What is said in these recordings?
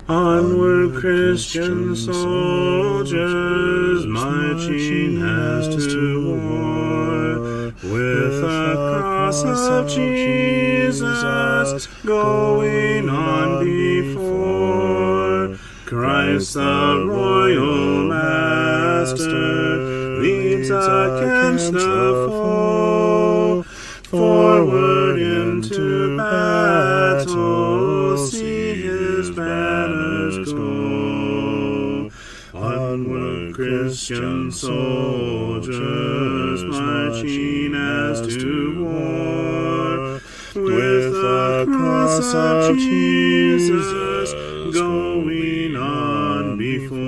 Onward, Christian soldiers, marching as to war, with the cross of Jesus going on before. Christ the royal master leads against the foe, forward into battle, see his banners go. Onward, Christian soldiers, marching as to war, with the cross of Jesus going on before.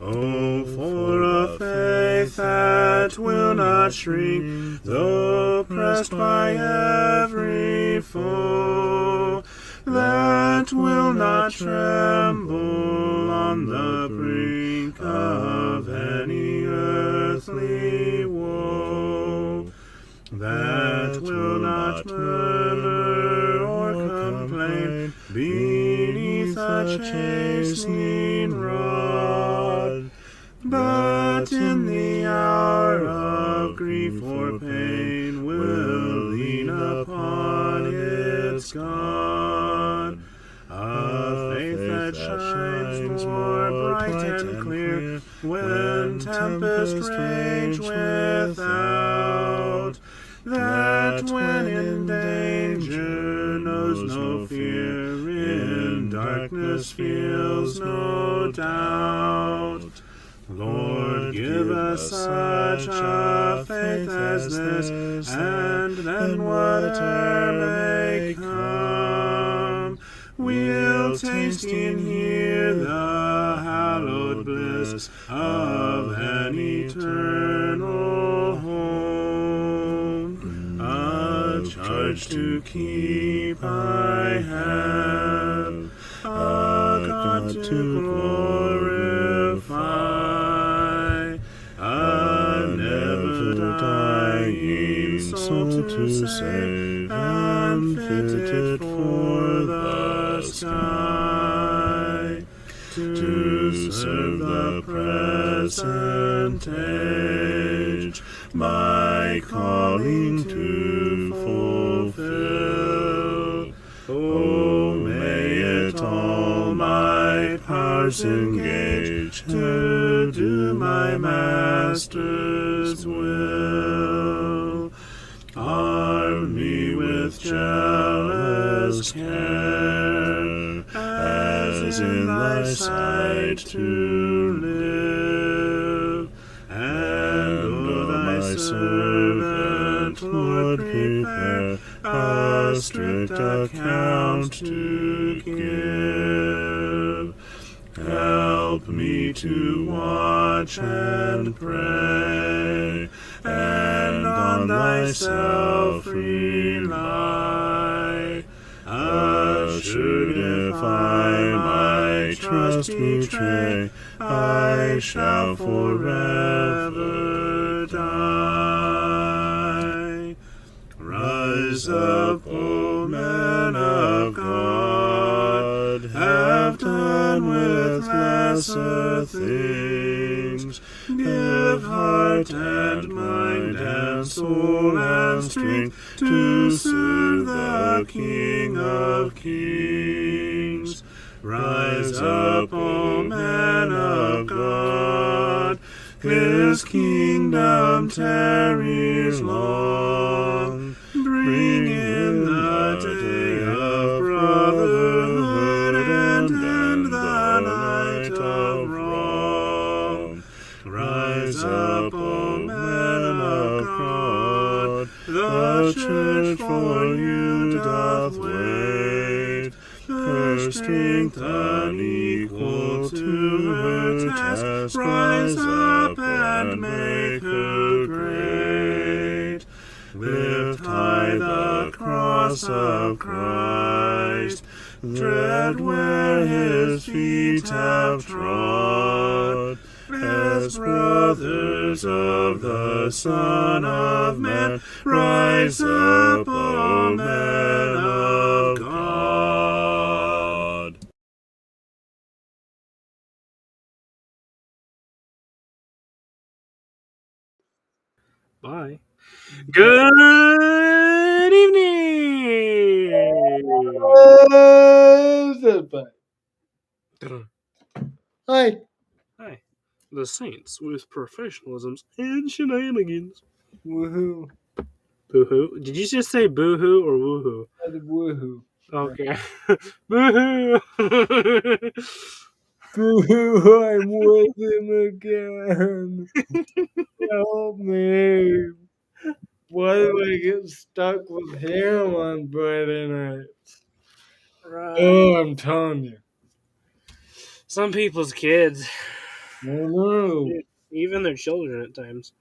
Oh, for a faith that will not shrink, though pressed by every foe, that will not tremble on the brink of any earthly woe, that will not murmur or complain beneath a chastening rod, but in the hour of grief or pain will lean upon its God. A faith that shines more bright and clear when tempest rage without, that when in danger knows no fear, in darkness feels no doubt. Lord, give us such a faith as this, and then whatever may come, we'll taste and hear the hallowed bliss of an eternal home. A charge to keep I have, a God to glorify, a never-dying soul to save, and fitted for the sky, to serve the present age, my calling to fulfill. Oh, may it all my powers engage to do my Master's will. Arm me with jealous care, as in thy sight to live, and o'er thy servant, Lord, prepare a strict account to give. Help me to watch and pray, and on thyself rely. Assured if I my trust betray, I shall forever die. Rise up, O men of God, have done with lesser things. Give heart and mind and soul and strength to serve the King of Kings. Rise up, O men of God, his kingdom tarries long. Bring in the day of brotherhood and end the night of wrong. Rise up, O men of God, the church for you doth wait. Her strength unequal to her task, rise up and make her great. Lift high the cross of Christ, tread where his feet have trod. As brothers of the Son of Man, rise up, O men of God. Hi. Good evening. Goodbye. Hi. Hi. The Saints with professionalisms and shenanigans. Woohoo. Boo-hoo. Did you just say boo-hoo or woo-hoo? That's woohoo. Okay. Boo-hoo. Boo, I'm with him again. Help me. Why do I get stuck with him on Friday night? Right. Oh, I'm telling you. Some people's kids, I know. even their children at times.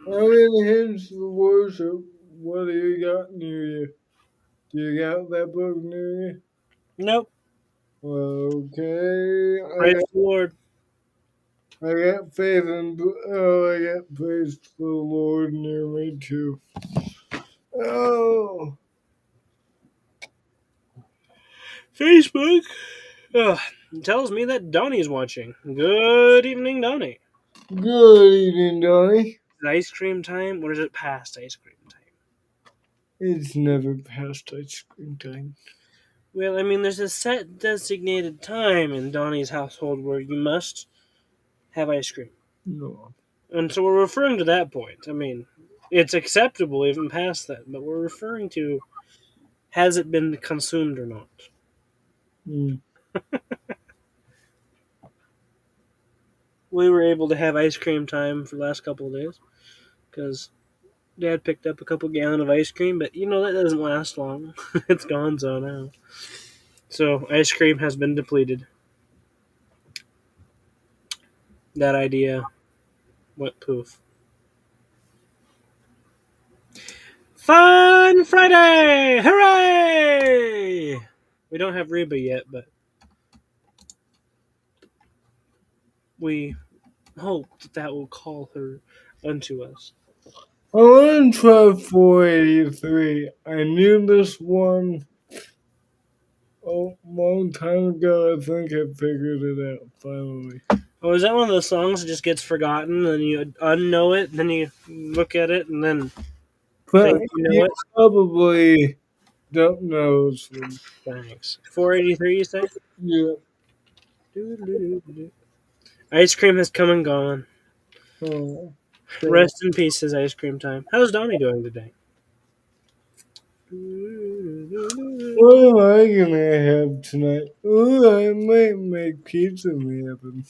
I'm in hinge the worship. What do you got near you? Do you got that book near you? Nope. Okay. Praise the Lord. I got faith in, oh, I got praise for the Lord near me too. Oh, Facebook tells me that Donnie's watching. Good evening, Donnie. good evening, Donnie. Is it ice cream time or is it past ice cream time? It's never past ice cream time. Well, I mean, there's a set designated time in Donnie's household where you must have ice cream. No. And so we're referring to that point. I mean, it's acceptable even past that, but we're referring to has it been consumed or not? Mm. We were able to have ice cream time for the last couple of days because Dad picked up a couple gallon of ice cream, but that doesn't last long. It's gone so now. So ice cream has been depleted. That idea went poof. Fun Friday! Hooray! We don't have Reba yet, but we hope that will call her unto us. I want to try 483. I knew this one a long time ago. I think I figured it out finally. Oh, is that one of those songs that just gets forgotten, and you unknow it, then you look at it, and then But think you you know it? probably don't know this one. Thanks. 483, you say? Yeah. Ice cream has come and gone. Oh. Rest in peace, is ice cream time. How's Donnie doing today? What am I gonna have tonight? Ooh, I might make pizza happen.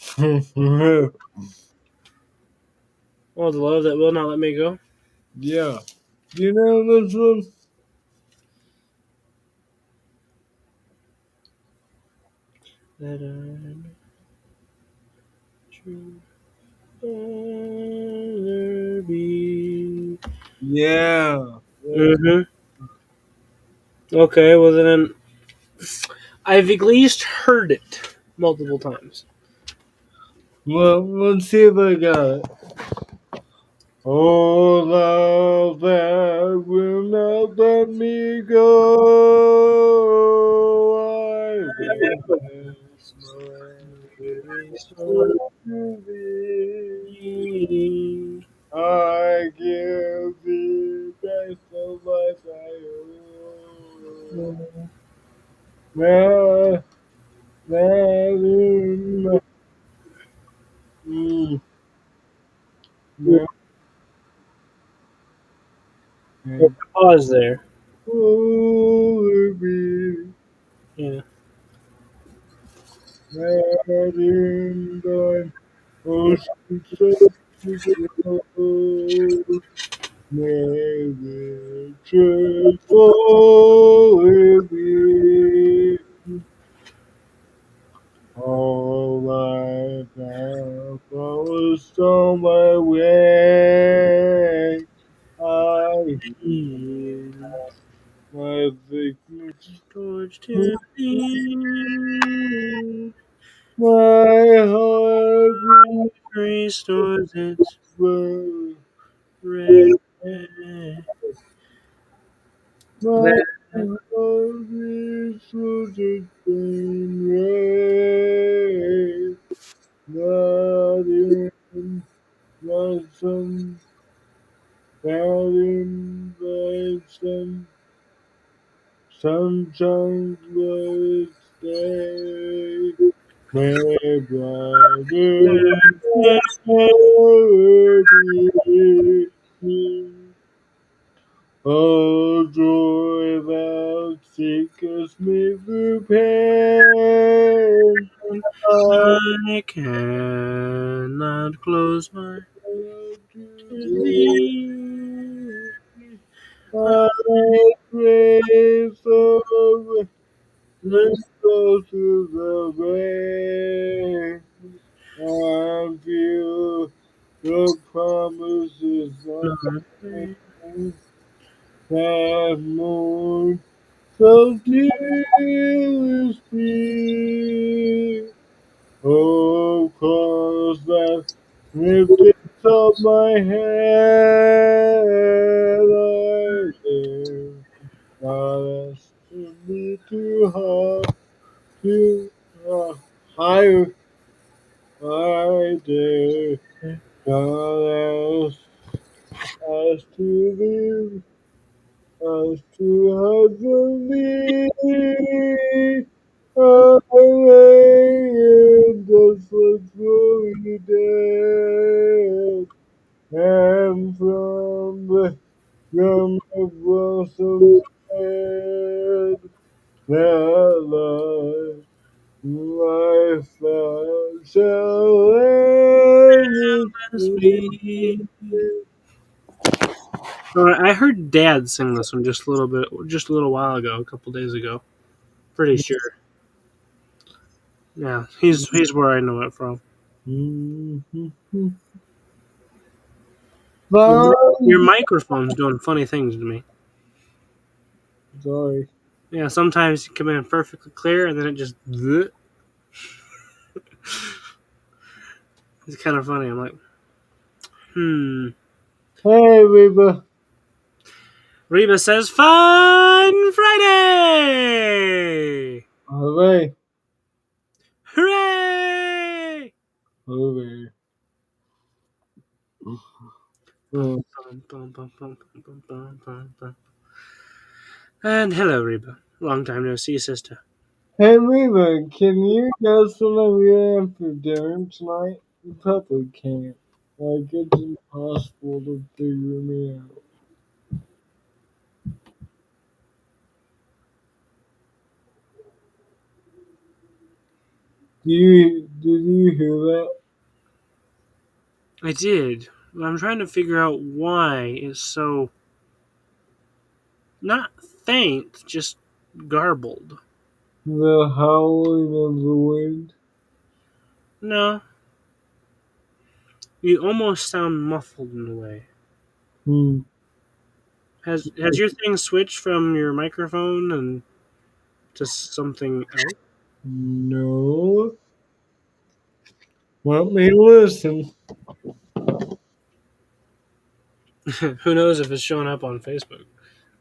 Oh, the love that will not let me go. Yeah. Do you know this one? That I'm true father be. Yeah. Mm-hmm. Okay, well then I've at least heard it multiple times. Well, let's see if I got it. Oh, love that will not let me go. I will Yes, my restore to thee. me. I give thee best of life I owe. Now, now, mm, now, Pause there. oh, be Yeah. mad in thine ocean so slow. May the truthful be all life now follows on my way. I Heal. my weakness, Towards to thee. my heart Restores its will rest. my That heart restores its rain. Not in some cloudy by some sunshine, but it's day. My brother oh, joy that seeketh me through pain. I cannot close my to I thee. praise of let's go through the rain. I feel your promises that moon so clearly speak. Oh, cause that lifted up my head, I dare not ask to be too hard, too higher, I dare not ask to be as to heavenly, I lay in desolate glory dead, and from the gum of blossom spread, that life that shall ever Speak. I heard Dad sing this one just a little bit, just a little while ago, a couple days ago. Pretty sure. Yeah, he's where I know it from. be. Your Fun. microphone's doing funny things to me. Sorry. Yeah, sometimes you come in perfectly clear, and then it just. Bleh. It's kind of funny. I'm like, hmm. Hey, Reba. Reba says, "Fun Friday! Hooray. Hooray!" Hooray. Bum, Oh. bum, bum, bum, bum, bum, bum, bum, bum. And hello, Reba. Long time no see, sister. Hey, Reba, can you guess what I'm gonna have for dinner tonight? You probably can't. Like, it's impossible to figure me out. Did you hear that? I did. But I'm trying to figure out why it's so not faint, just garbled. The howling of the wind? No, you almost sound muffled in a way. Hmm. Has your thing switched from your microphone and to something else? No. Let me listen. Who knows if it's showing up on Facebook?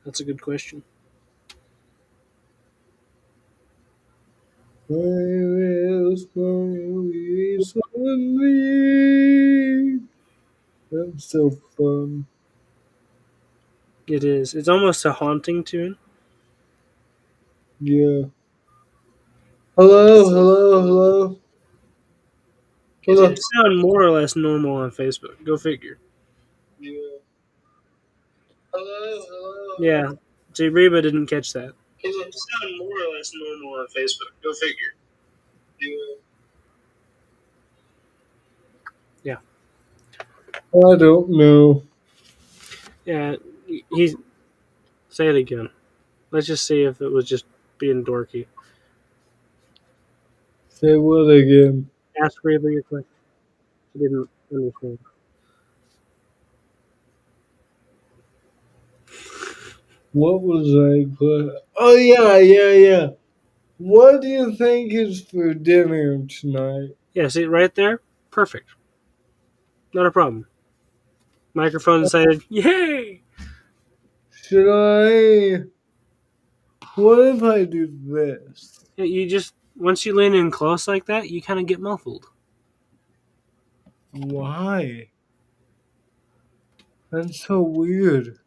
That's a good question. Where is my suddenly? That's so fun. It is. It's almost a haunting tune. Yeah. Hello, hello, hello, It hello. did sound more or less normal on Facebook. Go figure. Yeah. Hello, hello, hello. Yeah. See, Reba didn't catch that. It did sound more or less normal on Facebook. Go figure. Yeah. Yeah. I don't know. Yeah. He's. Say it again. Let's just see if it was just being dorky. Say what again? Ask Reba your question. She didn't understand. What was I put? Oh yeah, yeah, yeah. What do you think is for dinner tonight? Yeah, see right there? Perfect. Not a problem. Microphone decided, yay! Should I? What if I do this? Yeah, you just, once you lean in close like that, you kind of get muffled. Why? That's so weird.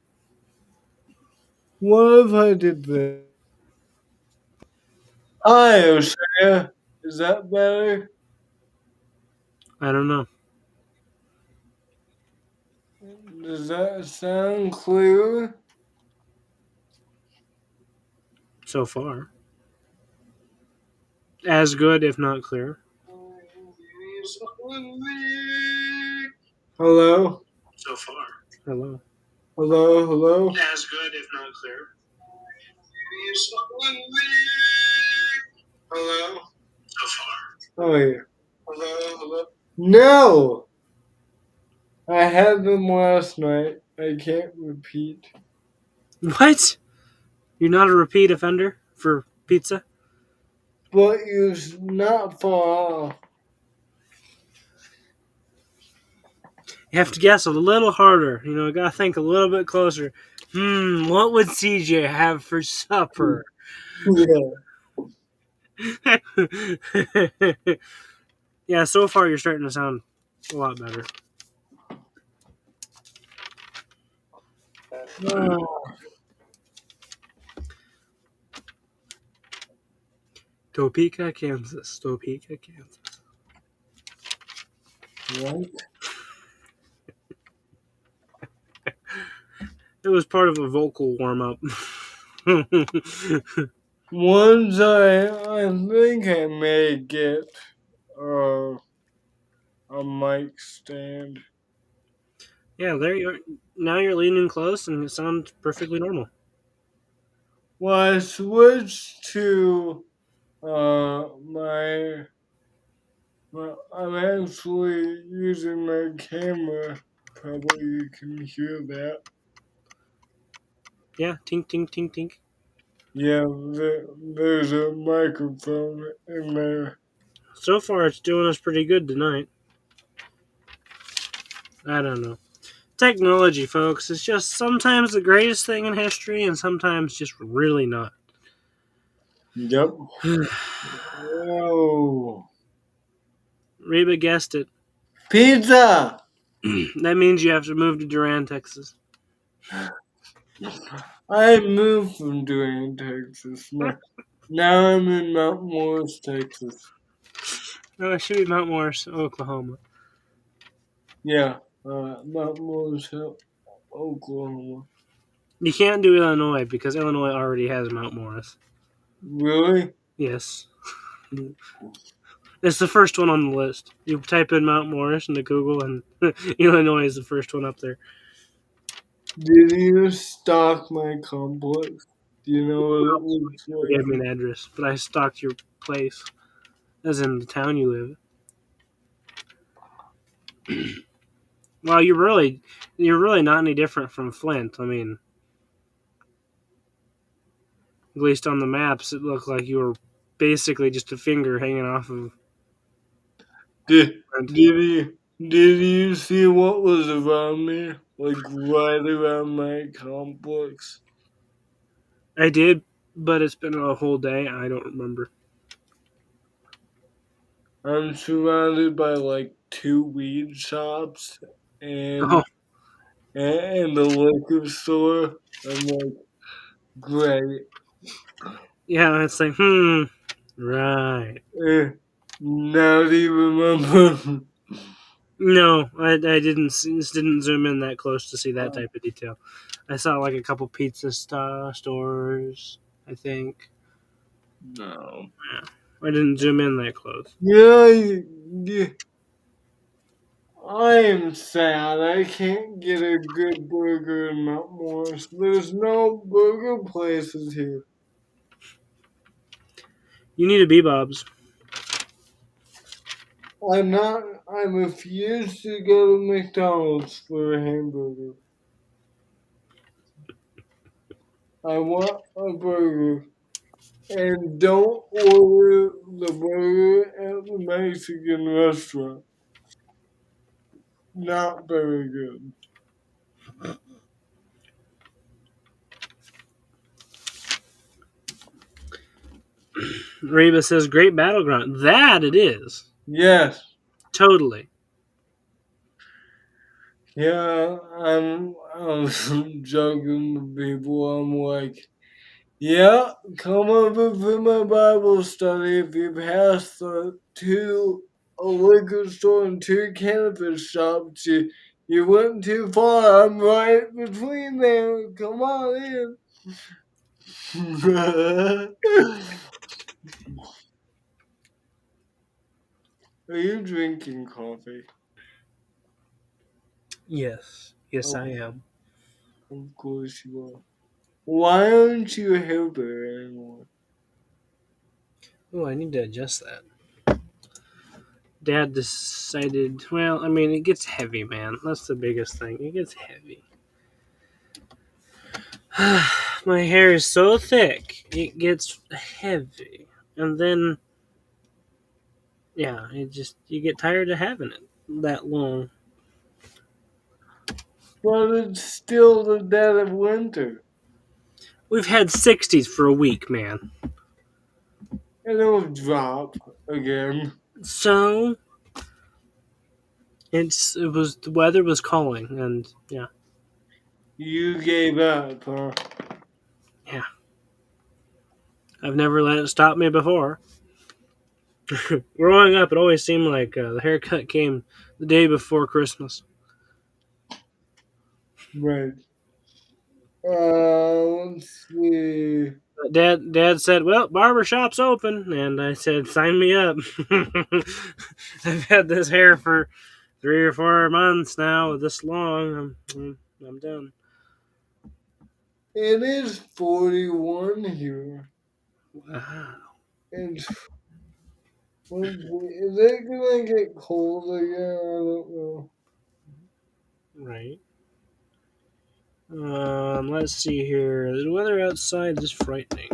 What if I did that? Hi, Osaya. Is that better? I don't know. Does that sound clear? So far, as good, if not clear. Hello? So far. Hello. Hello? Hello? As good, if not clear. Hello? So far. Oh, yeah. Hello? Hello? No! I had them last night. I can't repeat. What? You're not a repeat offender for pizza? But you're not far off. You have to guess a little harder. You gotta think a little bit closer. What would CJ have for supper? Yeah. Yeah, so far you're starting to sound a lot better. Oh, Topeka, Kansas. Topeka, Kansas. what? It was part of a vocal warm up. Ones I think I may get uh, a mic stand. Yeah, there you are. Now you're leaning close and it sounds perfectly normal. Well, I switched to I'm actually using my camera. Probably you can hear that. Yeah, tink, tink, tink, tink. Yeah, there's a microphone in there. So far, it's doing us pretty good tonight. I don't know. Technology, folks, is just sometimes the greatest thing in history and sometimes just really not. Yep. Whoa. Reba guessed it. Pizza! That means you have to move to Duran, Texas. I moved from Duane, Texas. Now I'm in Mount Morris, Texas. No, it should be Mount Morris, Oklahoma. Yeah, Mount Morris, Oklahoma. You can't do Illinois because Illinois already has Mount Morris. Really? Yes. It's the first one on the list. You type in Mount Morris into Google, and Illinois is the first one up there. Did you stalk my complex? Do you know what it looks You gave me like? an address, but I stalked your place, as in the town you live. Well, you're really not any different from Flint. I mean, at least on the maps, it looked like you were basically just a finger hanging off of Did, Flint. did you see what was around me? Like right around my complex? I did, but it's been a whole day. I don't remember. I'm surrounded by like two weed shops Oh, and and the liquor store. I'm like, great. yeah, it's like, right. Eh, now do you remember? No, I just didn't zoom in that close to see that type of detail. I saw like a couple pizza stores, I think. No. Yeah, I didn't zoom in that close. Yeah, yeah, I am sad. I can't get a good burger in Mount Morris. There's no burger places here. You need a B-Bob's. I refuse to go to McDonald's for a hamburger. I want a burger. And don't order the burger at the Mexican restaurant. Not very good. Reba says, "Great battleground." That it is. Yes. Totally. Yeah, I was joking to people. I'm like, yeah, come over for my Bible study if you pass a liquor store and two cannabis shops. You went too far. I'm right between there. Come on in. Are you drinking coffee? Yes. Yes, Oh, I am. of course you are. Why aren't you a hillbilly anymore? Oh, I need to adjust that. Dad decided, well, I mean, it gets heavy, man. That's the biggest thing. It gets heavy. My hair is so thick, it gets heavy. And then, yeah, you get tired of having it that long. But it's still the dead of winter. We've had 60s for a week, man. And it'll drop again. So, the weather was calling, and yeah, You gave up, huh? yeah. I've never let it stop me before. Growing up, it always seemed like the haircut came the day before Christmas. Right. Let's see. Dad said, "Well, barber shop's open," and I said, "Sign me up." I've had this hair for 3 or 4 months now, this long. I'm done. It is 41 here. Wow. And is it gonna get cold again? I don't know. Right. Let's see here. The weather outside is frightening.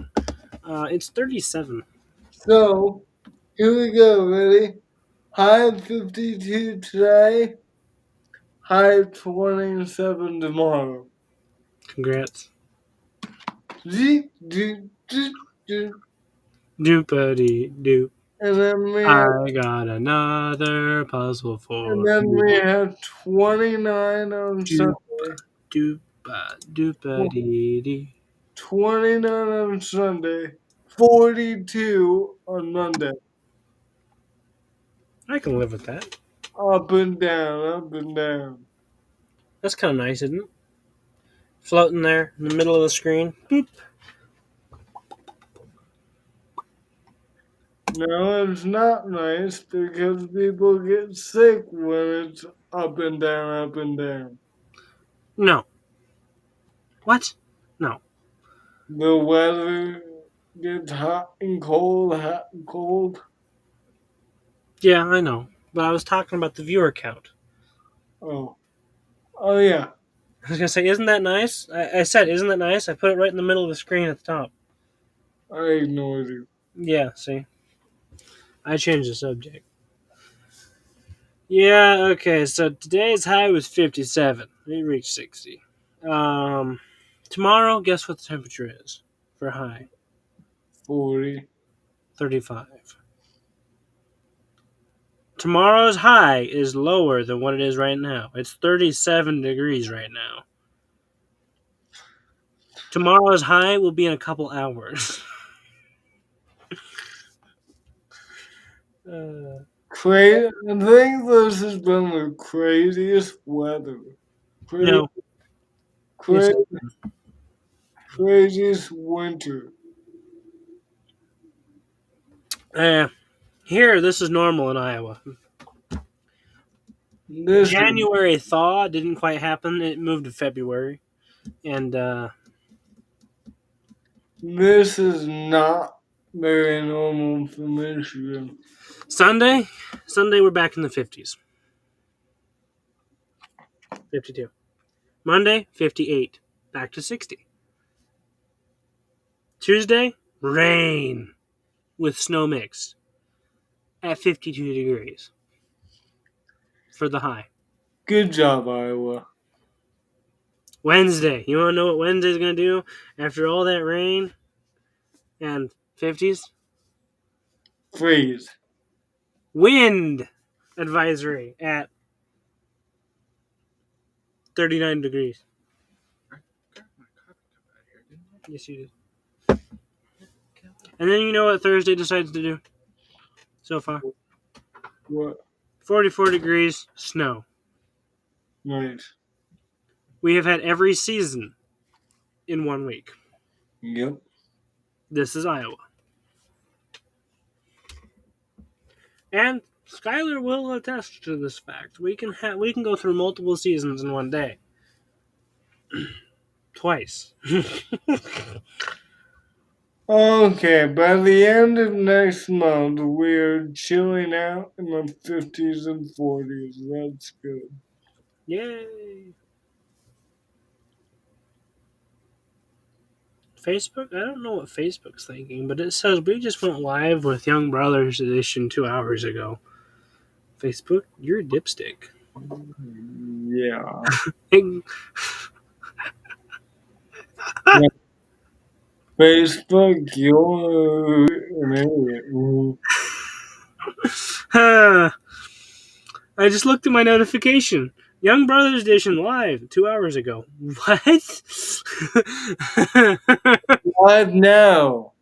It's 37. So, here we go, ready? High 52 today, high 27 tomorrow. Congrats. Zee, doo, doo, doo. Doopity doop. And then we have, I got another puzzle and for then we you. have 29 on Doop Sunday, doopa doopa dee dee. 29 on Sunday, 42 on Monday. I can live with that. Up and down, up and down. That's kind of nice, isn't it? Floating there in the middle of the screen. Boop. No, it's not nice because people get sick when it's up and down, up and down. No. What? No. The weather gets hot and cold, hot and cold. Yeah, I know. But I was talking about the viewer count. Oh, oh yeah, I was gonna say, isn't that nice? I said, isn't that nice? I put it right in the middle of the screen at the top. I ignored you. Yeah, see? I changed the subject. Yeah, okay, so today's high was 57. We reached 60. Um, Tomorrow, guess what the temperature is for high? 40. 35. Tomorrow's high is lower than what it is right now. It's 37 degrees right now. Tomorrow's high will be in a couple hours. uh, Crazy. I think this has been the craziest weather. Cra- no, yes. cra- craziest winter. Uh, Here, this is normal in Iowa. This is, January thaw didn't quite happen. It moved to February. And this is not very normal for Michigan. Sunday, we're back in the 50s. 52. Monday, 58. Back to 60. Tuesday, rain with snow mixed at 52 degrees for the high. Good job, Iowa. Wednesday, you want to know what Wednesday's going to do after all that rain and 50s? Freeze. Wind advisory at 39 degrees. Yes, you did. And then you know what Thursday decides to do so far? What? 44 degrees, snow. Right. We have had every season in 1 week. Yep. This is Iowa. And Skylar will attest to this fact. We can go through multiple seasons in one day. Twice. Okay, by the end of next month, we're chilling out in the 50s and 40s. That's good. Yay. Facebook? I don't know what Facebook's thinking, but it says we just went live with Young Brothers Edition 2 hours ago. Facebook, you're a dipstick. Yeah. Hey, Facebook, you're an idiot. I just looked at my notification. Young Brothers Edition live 2 hours ago. What? Live now.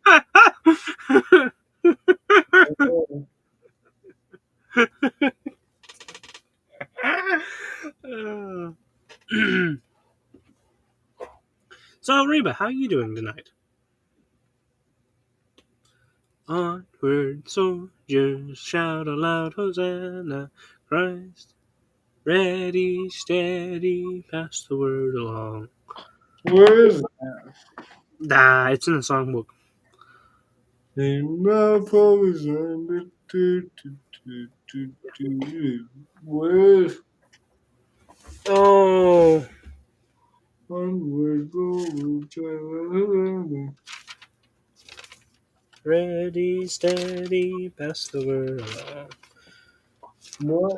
So, Reba, how are you doing tonight? Onward, soldiers, shout aloud, Hosanna, Christ. Ready, steady, pass the word along. Where is it? It's in the songbook. In my frozen. Where is Oh, onward, go, ready, steady, pass the word along. what?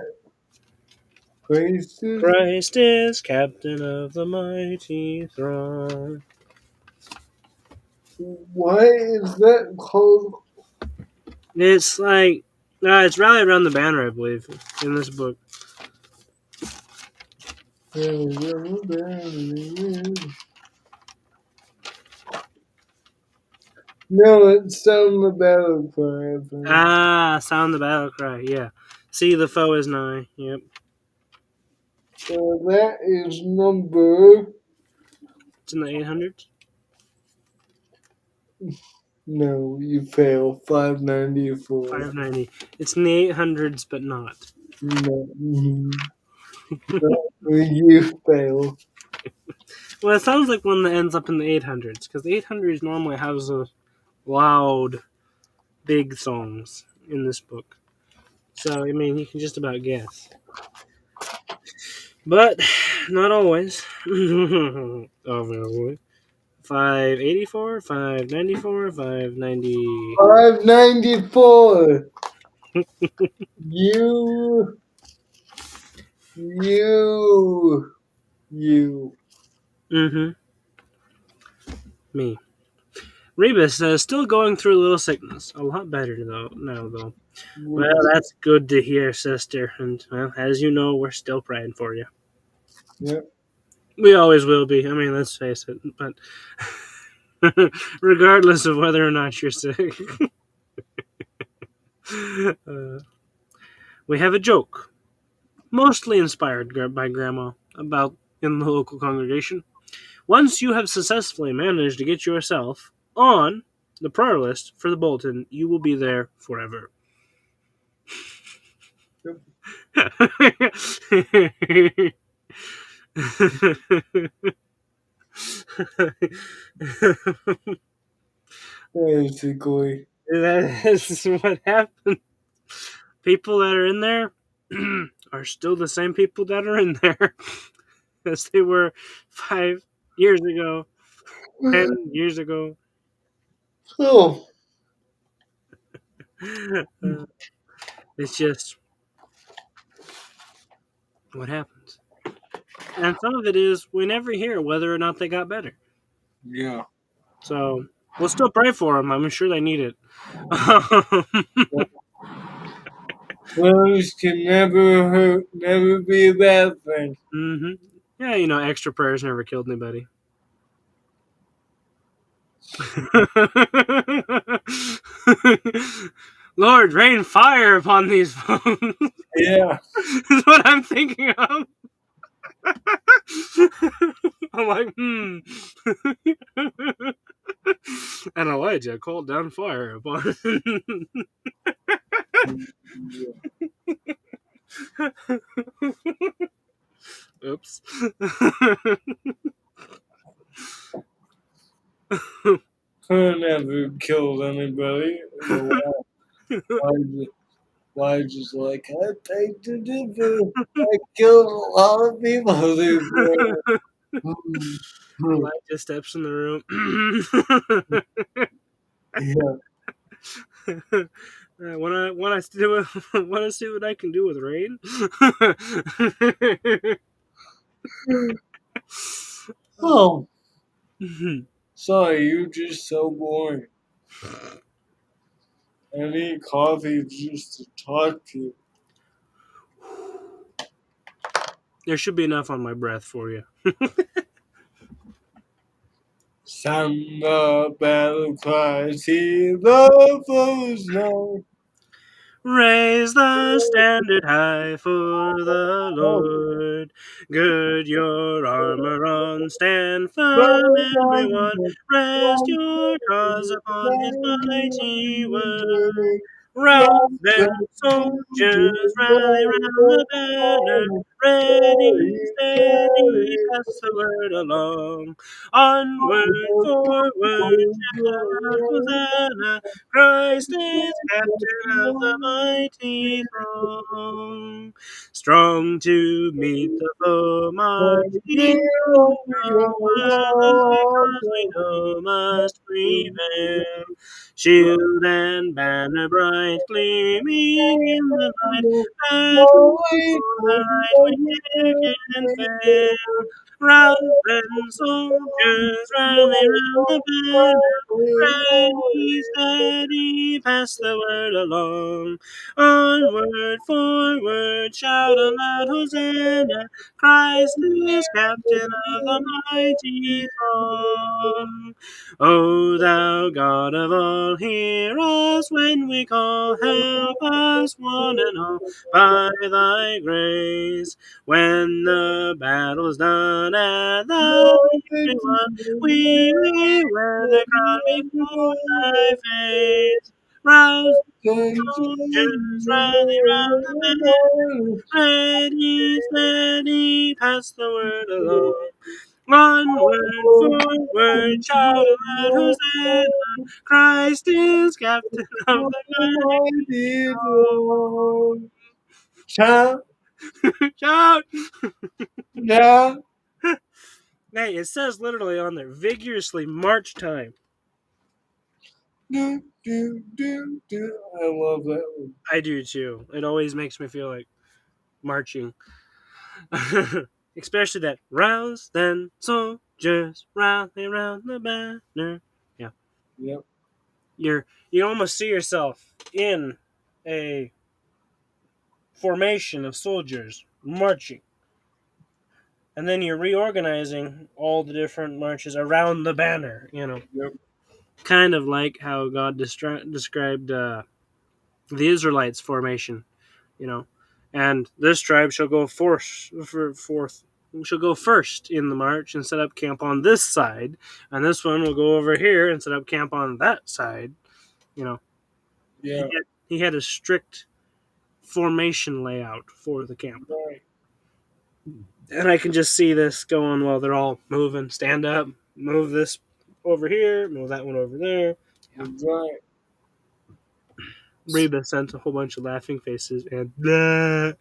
Places? Christ is captain of the mighty throng. What is that called? It's like, it's rallied around the banner, I believe, in this book. No, it's Sound the Battle Cry, I think. Sound the battle cry, yeah. See, the foe is nigh, yep. So that is number. It's in the 800s. No, you fail. 594. 590. It's in the 800s, but not. No. You fail. Well, it sounds like one that ends up in the 800s, because the 800s normally has a loud, big songs in this book. So, I mean, you can just about guess. But, not always. Obviously. 584, 594, 590. 594. You. You. You. Mm-hmm. Me. Rebus still going through a little sickness. A lot better though now though. Well, that's good to hear, sister. And well, as you know, we're still praying for you. Yep. We always will be. I mean, let's face it. But regardless of whether or not you're sick, uh, we have a joke, mostly inspired by Grandma, about in the local congregation. Once you have successfully managed to get yourself on the prayer list for the bulletin, you will be there forever. Basically. That's what happened. People that are in there are still the same people that are in there as they were 5 years ago, 10 years ago. So, Uh, it's just what happens. And some of it is we never hear whether or not they got better. yeah. So we'll still pray for them. I'm sure they need it. Clothes can never hurt, never be a bad thing. hmm Yeah, extra prayers never killed anybody. Lord, rain fire upon these phones. Yeah. Is what I'm thinking of. I'm like, and Elijah called down fire upon. Oops. I never killed anybody. Elijah's like, I beg to differ. I killed a lot of people before. Elijah steps in the room. Yeah. Want to do want to see what I can do with rain? Oh, sorry, you're just so boring. I need coffee just to talk to you. There should be enough on my breath for you. Sound the battle cry, see the foes now. Raise the standard high for the Lord. Gird your armor on, stand firm, everyone. Rest your cause upon his mighty word. Rouse then, soldiers, rally round the banner. Ready, steady, pass the word along. Onward, forward, shout out, Hosanna. Christ is captain of the mighty throng. Strong to meet the foe, marching onward, the cause we know must prevail. Shield and banner bright, gleaming in the light, battle for the right we ne'er can fail. Rouse them, soldiers, rally round the banner, ready, steady, pass the word along. Onward, forward, shout aloud, Hosanna, Christ is captain of the mighty throng. O thou God of all, hear us when we call, help us one and all by thy grace. When the battle's done and the victory won, we will wear the crown before thy face. Rouse soldiers, rally round the banner, ready, steady, pass the word along. Onward, forward, shout aloud, Hosanna! Christ is captain of the Mighty throne. Shout, mighty. Shout! shout, Hey, it says literally on there, vigorously march time. do, do, do, do. I love that one. I do too. It always makes me feel like marching. Especially that rouse then soldiers rally round the banner. Yeah. Yep, You almost see yourself in a formation of soldiers marching. And then you're reorganizing all the different marches around the banner. yep, Kind of like how God described the Israelites' formation, you know. And this tribe shall go forth shall go first in the march and set up camp on this side, and this one will go over here and set up camp on that side. You know, he yeah, had, he had a strict formation layout for the camp, right, and I can just see this going while they're all moving. Stand up, move this over here, move that one over there. Yeah, right. Reba sent a whole bunch of laughing faces, and blah.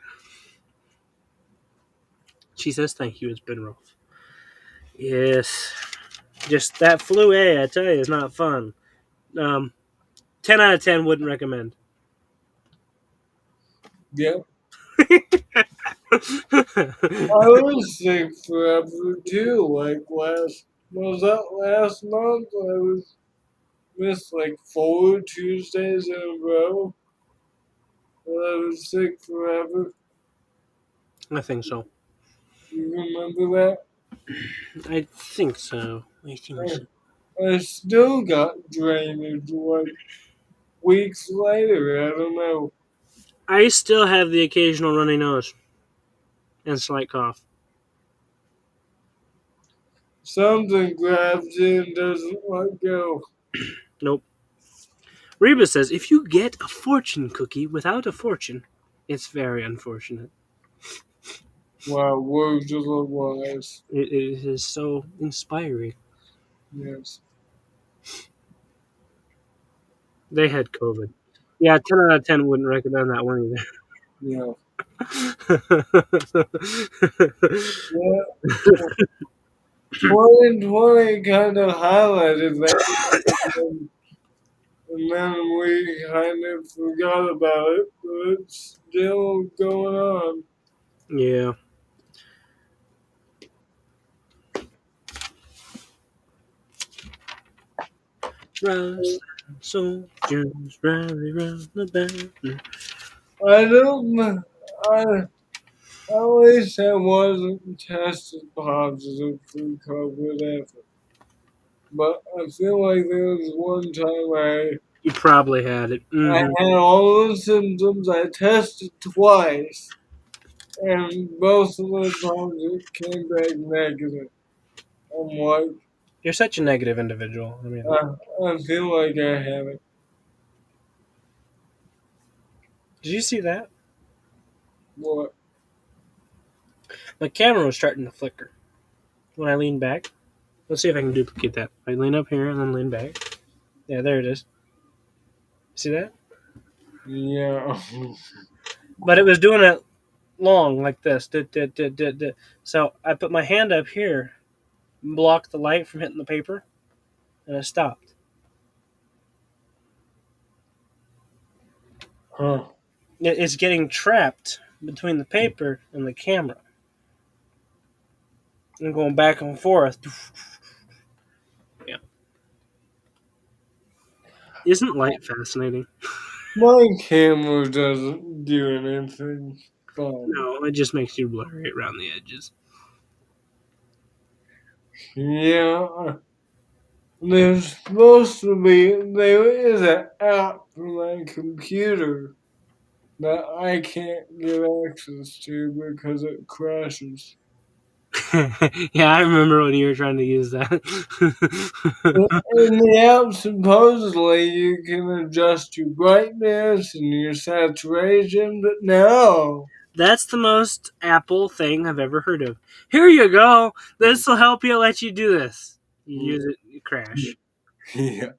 She says, "Thank you, it's been rough." Yes, just that flu A, I tell you, is not fun. 10 out of 10 wouldn't recommend. Yep. I was sick forever too. Like was that last month? I was missed like 4 Tuesdays in a row. And I was sick forever. I think so. You remember I think so. I think that? so. I still got drainage like weeks later. I don't know. I still have the occasional runny nose and slight cough. Something grabs you and doesn't let go. Nope. Reba says if you get a fortune cookie without a fortune, it's very unfortunate. Wow, words of advice. It is so inspiring. Yes. They had COVID. Yeah, 10 out of 10 wouldn't recommend that one Yeah. either. Yeah. 2020 kind of highlighted that, and then we kind of forgot about it, but it's still going on. Yeah. Rise, soldiers, rally round the banner. I don't, I, at least I wasn't tested positive for COVID ever. But I feel like there was one time You probably had it. I had all the symptoms. I tested twice, and both of the times it came back negative. I'm like, You're such a negative individual. I mean, I feel like I have it. did you see that? What? My camera was starting to flicker when I leaned back. Let's see if I can duplicate that. I lean up here and then lean back. Yeah, there it is. See that? Yeah. But it was doing it long like this. So I put my hand up here, blocked the light from hitting the paper, and it stopped. Huh. It's getting trapped between the paper and the camera and going back and forth. Yeah. Isn't light fascinating? My camera doesn't do anything fun. No, it just makes you blurry around the edges. Yeah. There's supposed to be, there is an app for my computer that I can't get access to because it crashes. Yeah, I remember when you were trying to use that. In the app, supposedly you can adjust your brightness and your saturation, but no. That's the most Apple thing I've ever heard of. Here you go. This will help you let you do this. You use it, you crash. Yeah.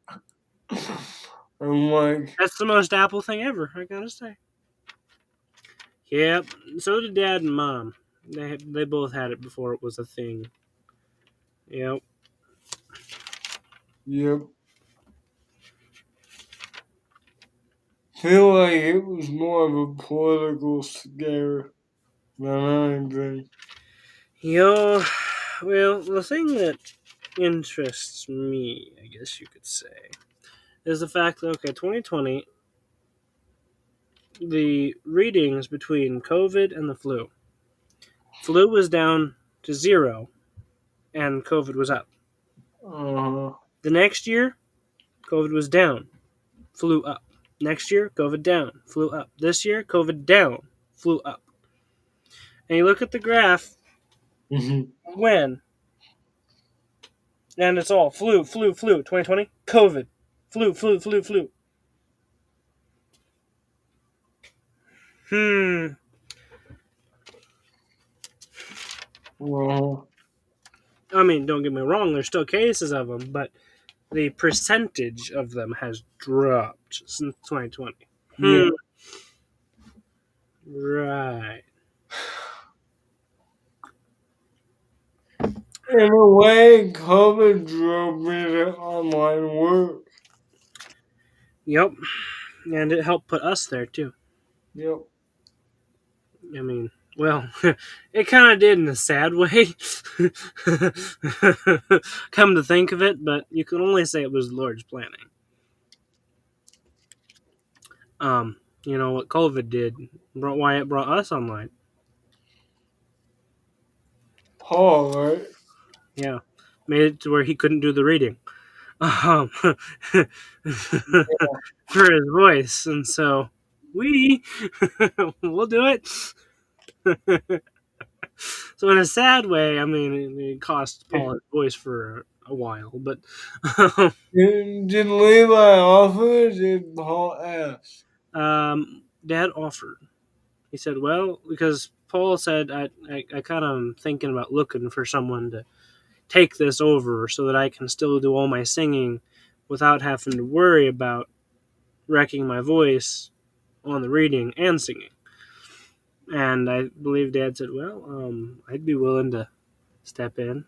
I'm like, That's the most Apple thing ever, I gotta say. Yep. So did Dad and Mom. They both had it before it was a thing. Yep. yep. Feel like it was more of a political scare than anything. Yo, well, the thing that interests me, I guess you could say, is the fact that, okay, 2020, the readings between COVID and the flu. Flu was down to 0 and COVID was up. Uh, The next year, COVID was down, flew up. Next year, COVID down, flew up. This year, COVID down, flew up. And you look at the graph when, and it's all flu, flu, flu. 2020, COVID, flu, flu, flu, flu. Hmm. uh, I mean, don't get me wrong, there's still cases of them, but the percentage of them has dropped since 2020. yeah. Right. In a way, COVID drove me to online work. Yep. And it helped put us there, too. Yep. I mean, well, it kind of did in a sad way. Come to think of it, but you can only say it was the Lord's planning. You know what COVID did, why it brought us online. Paul, right? Yeah, made it to where he couldn't do the reading for his voice, and so we we'll do it. So in a sad way, I mean, it cost Paul his voice for a while, but Did Levi offer? Did Paul ask? Dad offered. He said, "Well, because Paul said I kind of am thinking about looking for someone to take this over so that I can still do all my singing without having to worry about wrecking my voice on the reading and singing." And I believe Dad said, "Well, I'd be willing to step in."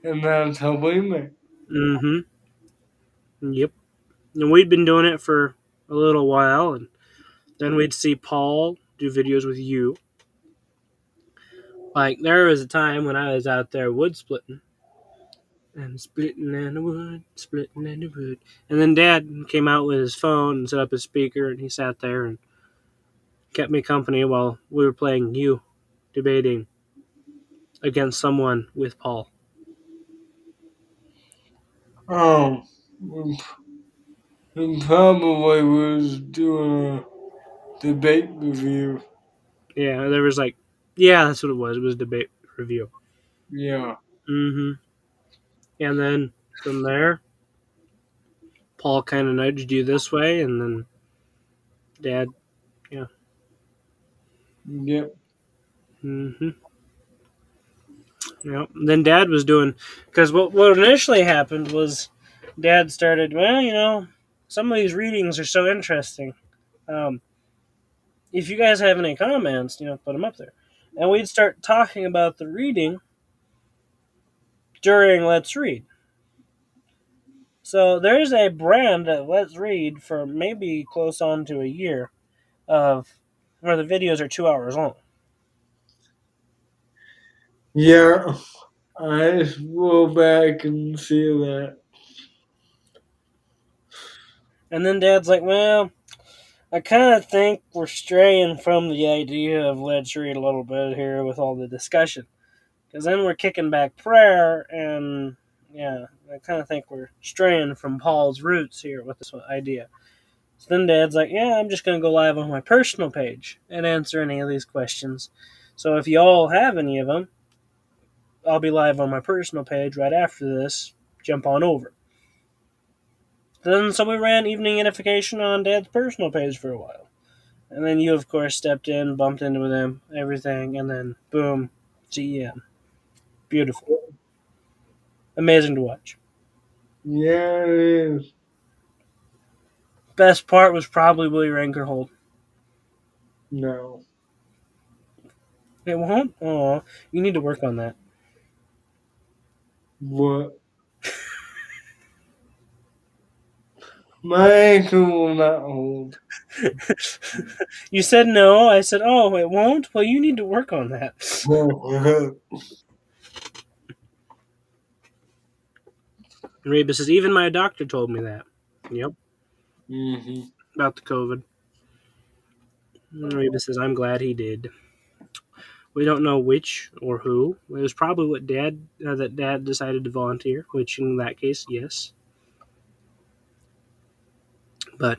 And that's how we met. Mm-hmm. Yep. And we'd been doing it for a little while, and then we'd see Paul do videos with you. Like there was a time when I was out there wood splitting and splitting in the wood, splitting in the wood. And then Dad came out with his phone and set up his speaker, and he sat there and kept me company while we were playing you, debating against someone with Paul. Um, and probably was doing a debate review. Yeah, there was like, yeah, that's what it was. It was debate review. Yeah. Mm-hmm. And then from there, Paul kind of nudged you this way, and then Dad, yeah. Yep. Mm-hmm. Yeah. And then Dad was doing, because what initially happened was Dad started, well, some of these readings are so interesting. Um, if you guys have any comments, put them up there. And we'd start talking about the reading during Let's Read. So there's a brand of Let's Read for maybe close on to a year of where the videos are 2 hours long. Yeah. I go back and see that. And then Dad's like, well, I kind of think we're straying from the idea of Let's Read a little bit here with all the discussion. Because then we're kicking back prayer, and yeah, I kind of think we're straying from Paul's roots here with this idea. So then Dad's like, yeah, I'm just going to go live on my personal page and answer any of these questions. So if you all have any of them, I'll be live on my personal page right after this. Jump on over. Then so we ran Evening Edification on Dad's personal page for a while. And then you, of course, stepped in, bumped into them, everything, and then boom, GM. Beautiful. Amazing to watch. Yeah, it is. Best part was probably Willie Rankerhold. No. It won't? Oh, you need to work on that. What? My ankle will not hold. You said no. I said, oh, it won't? Well, you need to work on that. Reba says, even my doctor told me that. Yep, hmm about the COVID. Reba says, I'm glad he did. We don't know which or who. It was probably what that Dad decided to volunteer, which in that case, yes. But,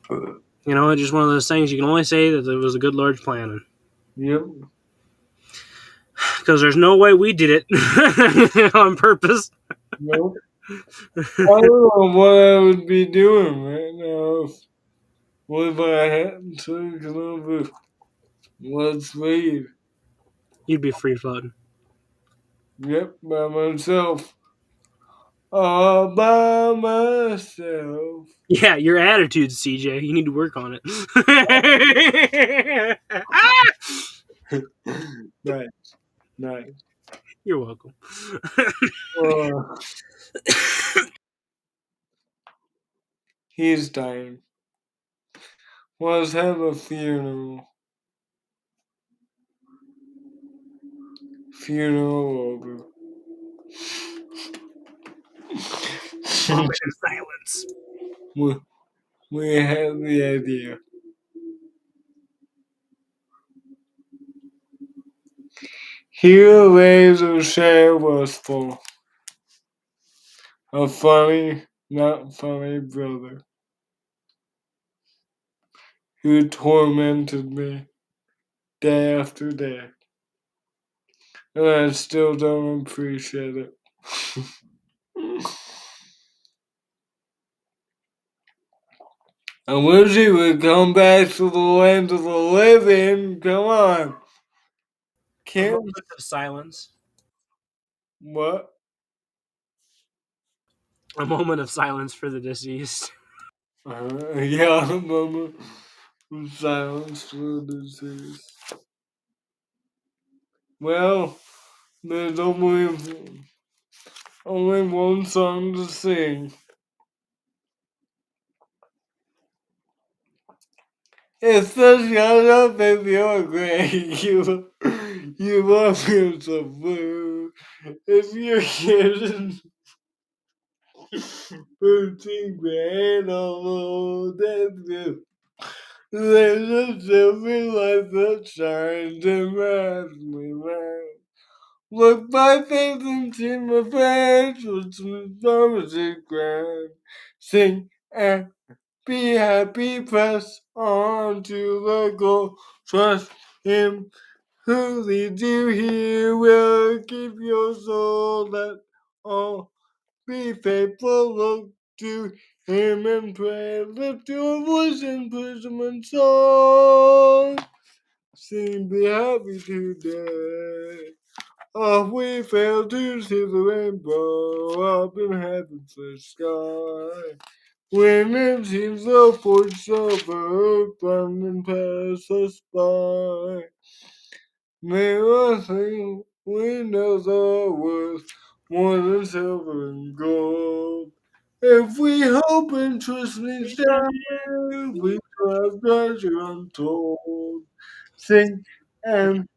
it's just one of those things you can only say that it was a good Lord's planning. Yep. Because there's no way we did it on purpose. Nope. I don't know what I would be doing right now. What if I hadn't taken over? Let's read. You'd be free floating. Yep, by myself. All by myself. Yeah, your attitude, CJ. You need to work on it. Nice, nice. You're welcome. Uh, he's dying. Let's have a funeral. Funeral over. Moment of silence. we, we have the idea. Here lays a share was full, a funny, not funny brother who tormented me day after day, and I still don't appreciate it. I wish he would come back to the land of the living. Come on. A Can't. moment of silence. What? A moment of silence for the deceased. Yeah, a moment of silence for the deceased. Well, there's only one song to sing. It says shut up if you're great. You love yourself blue. If you're kidding, 13 grand all that's good. There's a silver light that shines and makes me laugh. Look my face and see my face with some promises grand. Sing and be happy, press on to the goal. Trust him who leads you here will keep your soul at all. Be faithful, look to him and pray. Lift your voice and praise him in song. Sing, be happy today. Oh, we fail to see the rainbow up in heaven's the sky. When it seems the force of earth and pass us by. May I think we know the worth more than silver and gold. If we hope and trust in each day, we shall have treasure untold. Sing and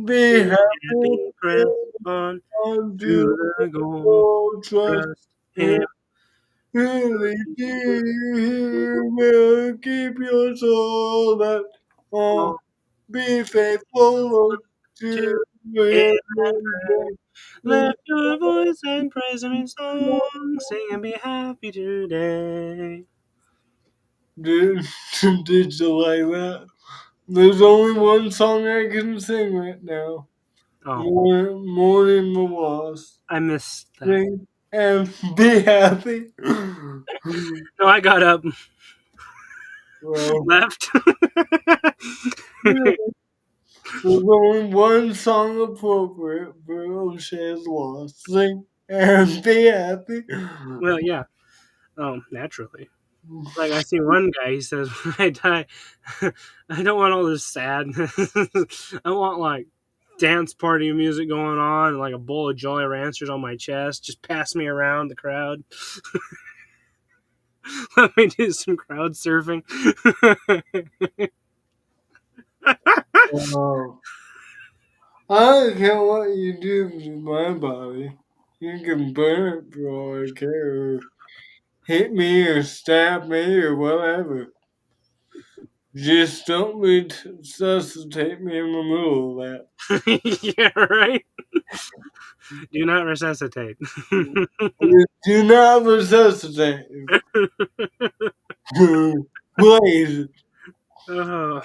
be Be happy happy, press on unto to the goal. all trust Trust Him. Him. Really dear, will keep your soul at all. Be faithful To to Him Him and and pray. Lift your voice and praise Him in song. Sing and be happy today. Did, did you like that? There's only one song I can sing right now. Oh, Mourning the loss. I missed that. Sing and be happy. No, I got up, Well, left. there's only one song appropriate for O'Shea's loss. Sing and be happy. Well, yeah. Naturally. Like I see one guy, he says, "When I die, I don't want all this sadness. I want like dance party music going on, and like a bowl of Jolly Ranchers on my chest. Just pass me around the crowd. Let me do some crowd surfing." Oh. I don't care what you do to my body. You can burn it for all I care. Or hit me or stab me or whatever. Just don't resuscitate me in the middle of Yeah, right. Do not resuscitate. that. Do not resuscitate. Please. Oh.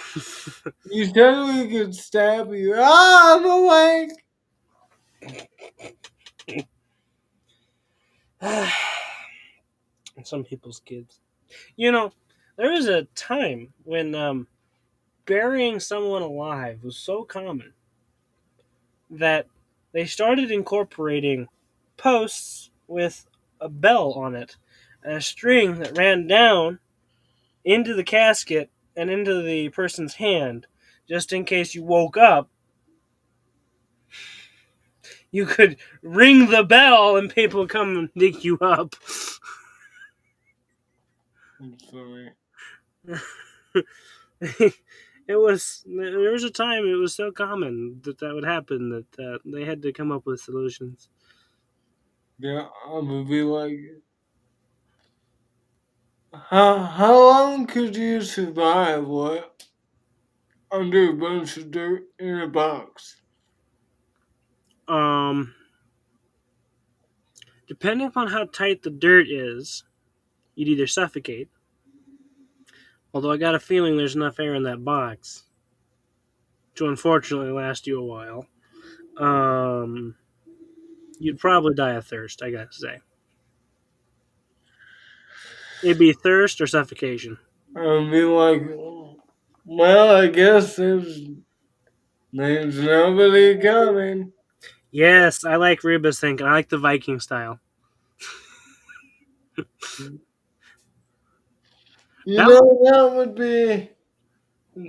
You said we could stab you. Ah, I'm awake. Some people's kids. You know, there was a time when burying someone alive was so common that they started incorporating posts with a bell on it and a string that ran down into the casket and into the person's hand, just in case you woke up. You could ring the bell and people come and dig you up. I'm sorry. It was there was a time it was so common that that would happen that they had to come up with solutions. Yeah, I'm gonna be like, how long could you survive? What? Under a bunch of dirt in a box. Depending upon how tight the dirt is, you'd either suffocate, although I got a feeling there's enough air in that box to unfortunately last you a while. Um, you'd probably die of thirst, I gotta say. It'd be thirst or suffocation. I'd be like, well, I guess there's nobody coming. Yes, I like Reba's thinking. I like the Viking style. You That know, that would be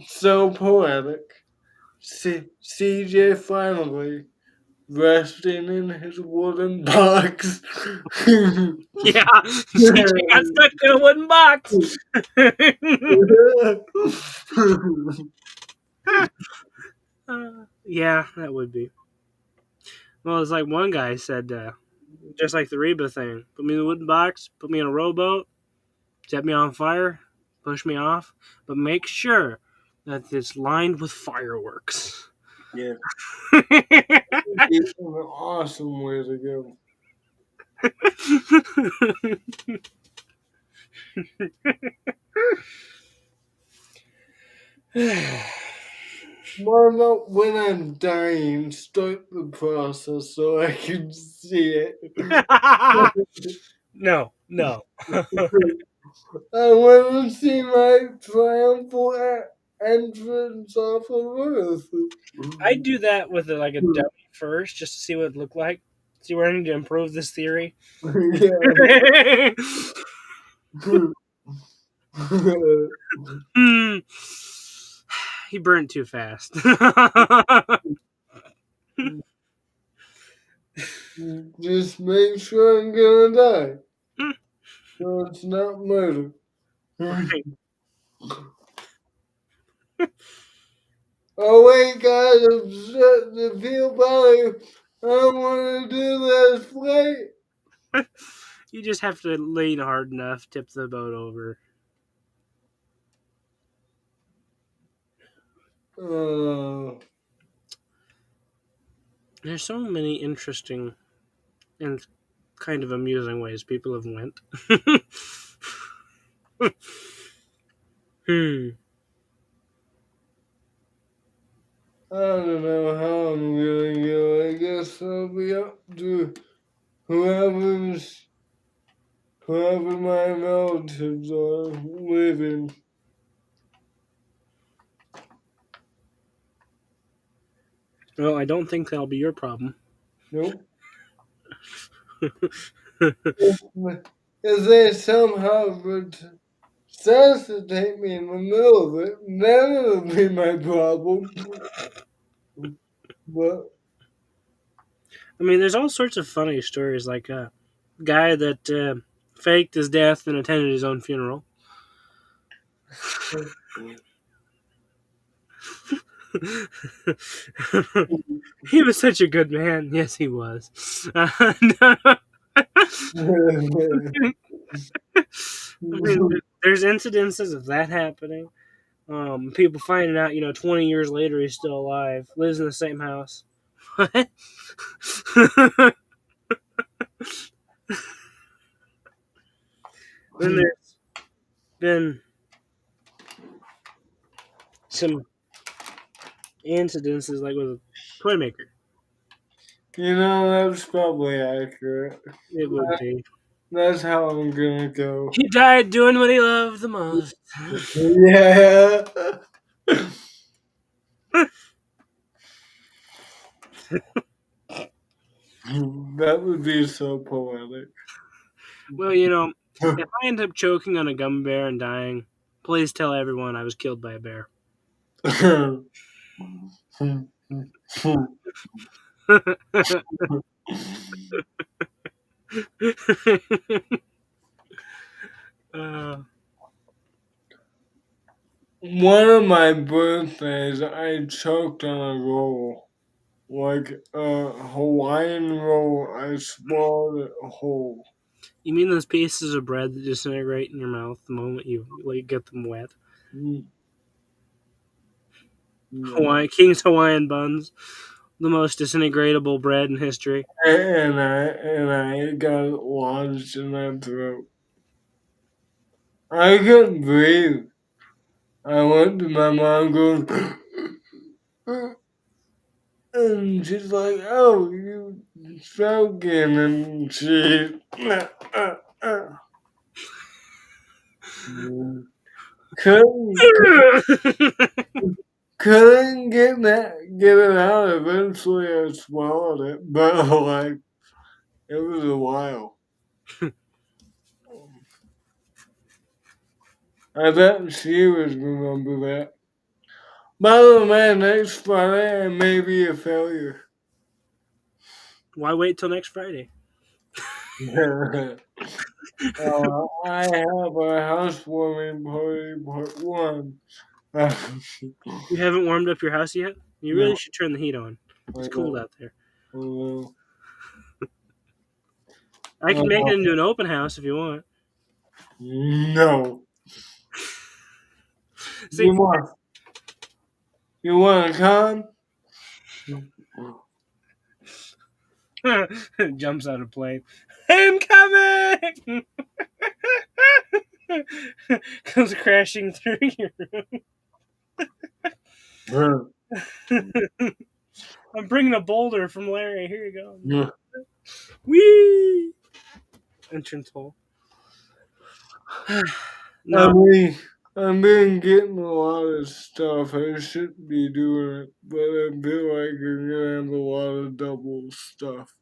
so poetic. CJ finally resting in his wooden box. yeah, CJ got stuck in a wooden box. Yeah, that would be. Well, it's like one guy said, just like the Reba thing. Put me in a wooden box. Put me in a rowboat. Set me on fire. Push me off. But make sure that it's lined with fireworks. Yeah, it's an awesome way to go. What about when I'm dying, start the process so I can see it? no, no. I want to see my triumphal entrance off of Earth. I'd do that with like a dummy first, just to see what it looked like. See where I need to improve this theory. Yeah. Hmm. He burned too fast. Just make sure I'm gonna die. So it's not murder. Right. Oh wait, guys, I'm starting to feel better. I don't want to do this flight. You just have to lean hard enough, tip the boat over. Uh, There's so many interesting and kind of amusing ways people have went. hmm. I don't know how I'm gonna go. I guess I'll be up to whoever's whoever my relatives are living. Well, I don't think that'll be your problem. Nope. If they somehow resuscitate me in the middle of it, then it'll be my problem. But I mean, there's all sorts of funny stories, like a guy that faked his death and attended his own funeral. He was such a good man. Yes, he was. I mean, there's incidences of that happening. People finding out, 20 years later he's still alive, lives in the same house. What? Then there's been some incidences like with a toy maker. you know, that's probably accurate. It would be. That's how I'm gonna go. He died doing what he loved the most. Yeah. That would be so poetic. Well, if I end up choking on a gummy bear and dying, please tell everyone I was killed by a bear. uh, One of my birthdays, I choked on a roll. Like a Hawaiian roll, I swallowed it whole. you mean those pieces of bread that disintegrate in your mouth the moment you get them wet? Mm, yeah. King's Hawaiian buns. The most disintegratable bread in history. and I got lodged in my throat. I couldn't breathe. I went to my mom going, and she's like, "Oh, you choking," and she couldn't couldn't get it out. Eventually, I swallowed it, but like it was a while. I bet she would remember that. By the way, next Friday I may be a failure. Why wait till next Friday? I have a housewarming party part one. You haven't warmed up your house yet? You No, really should turn the heat on. I It's cold don't. out there. Uh, I can make it into an open house if you want. no. See, You want you want to come? jumps out of plane. I'm coming! Comes crashing through your I'm bringing a boulder from Larry. Here you go. Whee! Entrance hole. I No, mean, I've been getting a lot of stuff. I shouldn't be doing it, but I feel like I'm gonna have a lot of double stuff.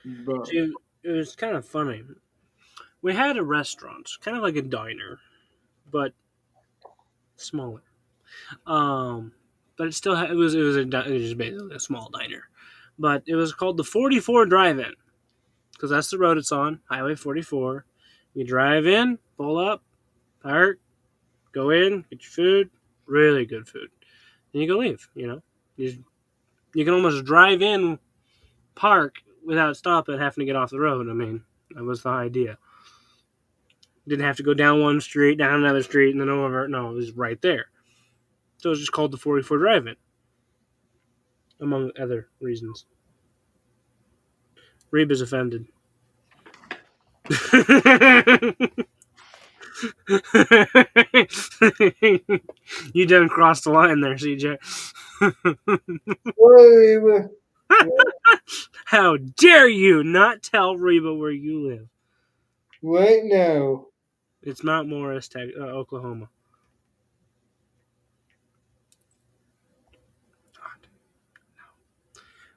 But see, it was kind of funny. We had a restaurant, kind of like a diner, but smaller. Um, but it still it was just basically a small diner, but it was called the 44 Drive-In because that's the road it's on, Highway 44. You drive in, pull up, park, go in, get your food, really good food, and you go leave. You can almost drive in, park without stopping, having to get off the road. I mean, that was the idea. Didn't have to go down one street, down another street, and then over. No, it was right there. So it was just called the 44 Drive-In, among other reasons. Reba's offended. You done crossed the line there, CJ. wait, How dare you not tell Reba where you live? wait now. It's Mount Morris, Oklahoma.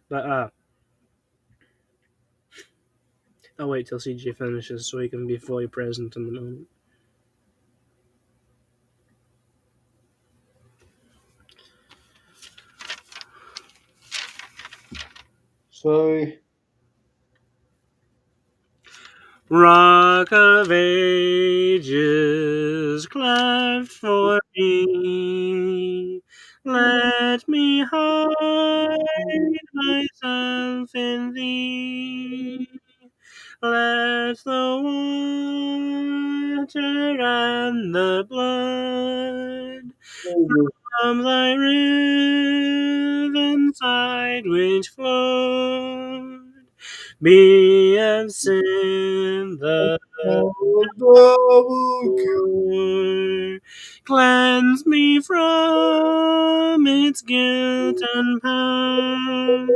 But I'll wait till CJ finishes so he can be fully present in the moment. Sorry. Rock of ages, cleft for me. Let me hide myself in thee. Let the water and the blood from thy riven side which flowed be of sin the Double kill. Lord. Cleanse me from its guilt and power.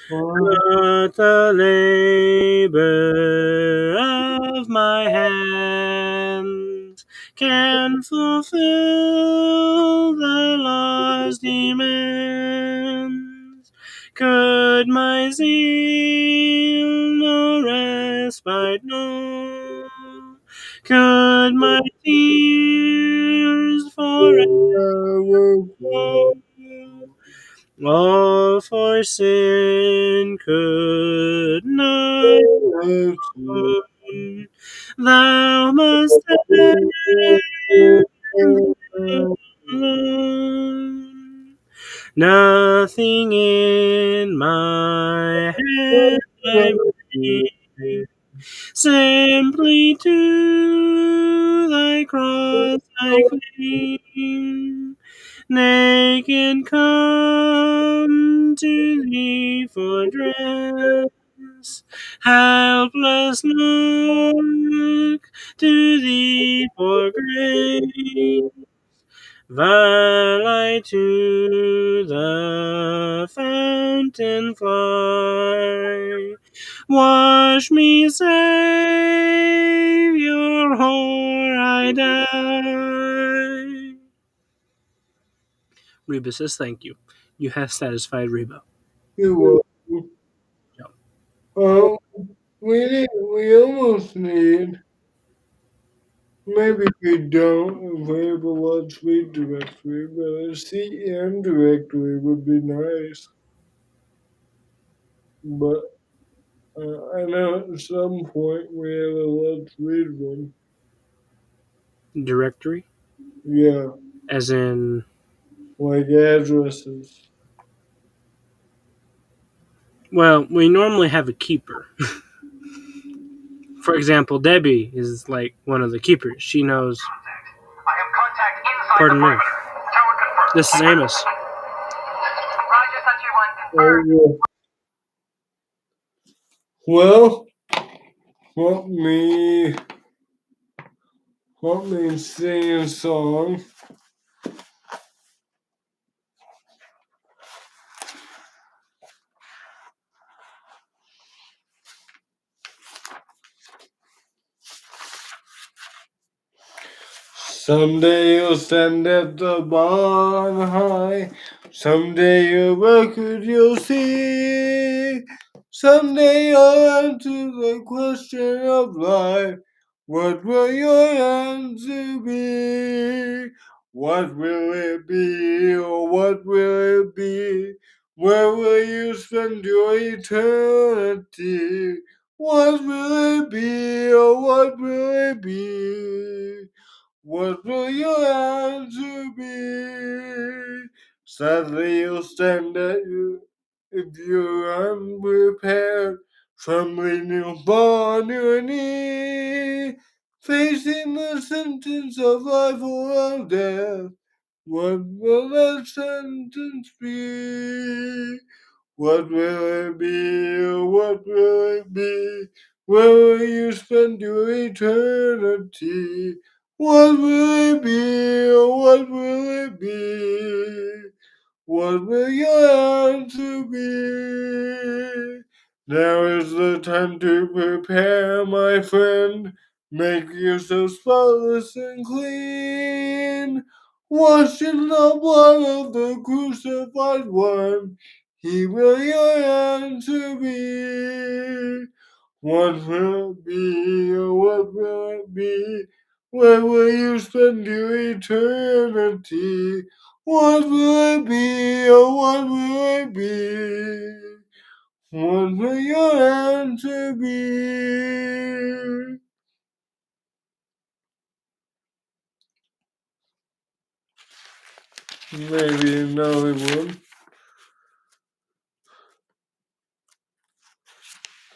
Let the labor of my hands can fulfill the law's demands. Could my zeal no respite know? Could my tears forever flow? All for sin could not own. Thou must stand alone. Nothing in my hand I bring, simply to thy cross I cling. Naked come unto thee for dress. Helpless look to thee for grace. While I to the fountain fly, wash me, Savior, or I die. Reba says thank you. You have satisfied Reba. You're welcome. Yep. Um, we almost need, maybe we don't available watch read directory, but a CM directory would be nice. But I know at some point we have a let's read one. Directory, Yeah, as in, like addresses. well, we normally have a keeper. For example, Debbie is like one of the keepers. She knows. I have contact inside Pardon the me. perimeter. Tower confirmed. This is Amos. Roger, Sentry 1 Oh, confirmed. yeah. Well, let me sing a song. Someday you'll stand at the bar on high. Someday your record you'll see. Someday you'll answer the question of life. What will your answer be? What will it be, or what will it be? Where will you spend your eternity? What will it be, or what will it be? What will your answer be? Sadly, you'll stand at you if you're unprepared, trembling you'll fall on your knee, facing the sentence of life or of death. What will that sentence be? What will it be? What will it be? Where will you spend your eternity? What will it be? What will it be? What will your answer be? Now is the time to prepare, my friend. Make yourself spotless and clean. Washed in the blood of the crucified one. He will your answer be. What will it be? What will it be? Where will you spend your eternity? What will it be? What will it be? What will your answer be? Maybe another one.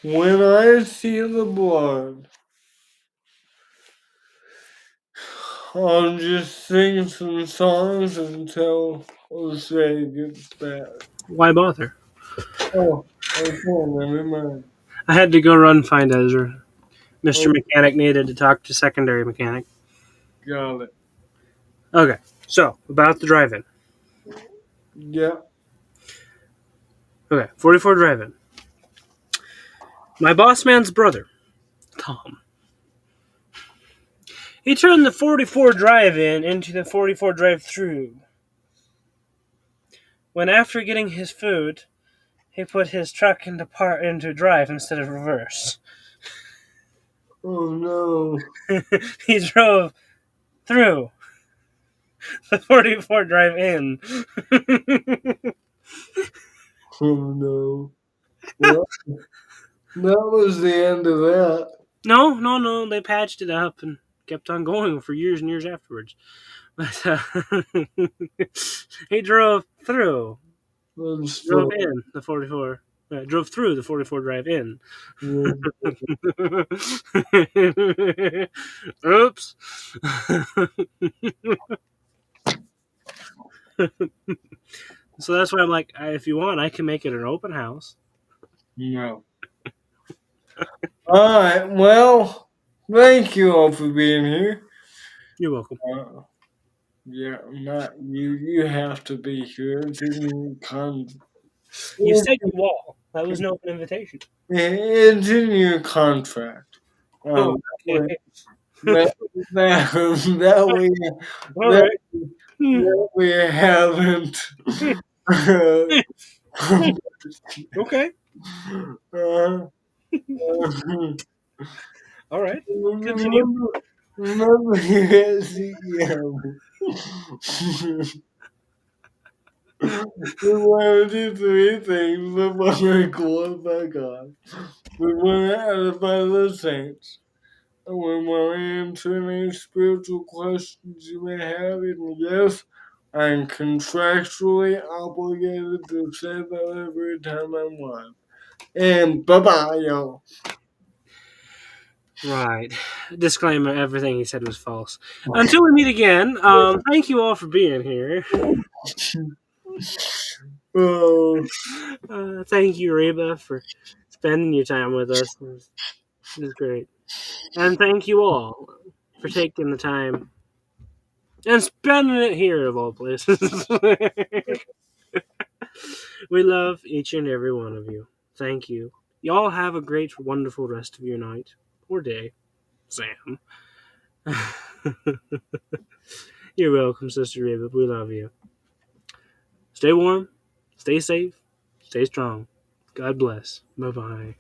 When I see the blood, I'll just sing some songs until Jose gets back. Why bother? Oh, okay, never mind. I had to go run find Ezra. Mr. Oh, Mechanic needed to talk to secondary mechanic. got it. Okay, so about the drive-in. Yeah. Okay, 44 drive-in. My boss man's brother, Tom. He turned the 44 drive-in into the 44 drive-through. When after getting his food, he put his truck into drive instead of reverse. Oh no. He drove through the 44 drive-in. Oh no. Well, that was the end of that. No. They patched it up and kept on going for years and years afterwards. But he drove through, That's drove fun. in the 44, drove through the 44 drive-in. Oops. So that's why I'm like, if you want, I can make it an open house. No. All right. Well, thank you all for being here. You're welcome. Yeah, not you. You have to be here. You said you all. That was no invitation. It's in your contract. Oh, That okay. that that, that we All that, right. Hmm. that we haven't. Okay. uh, All right. Continue. remember your CEO. We want to do three things before we glorify God. We want to edify the saints. And we want to answer any spiritual questions you may have. And yes, I'm contractually obligated to say that every time I'm live. And bye-bye, y'all. Right. Disclaimer: everything he said was false. Until we meet again, thank you all for being here. Oh, Thank you, Reba, for spending your time with us. It was great. And thank you all for taking the time and spending it here, of all places. We love each and every one of you. Thank you. Y'all have a great, wonderful rest of your night or day, Sam. You're welcome, Sister Reba. We love you. Stay warm, stay safe, stay strong. God bless. Bye bye.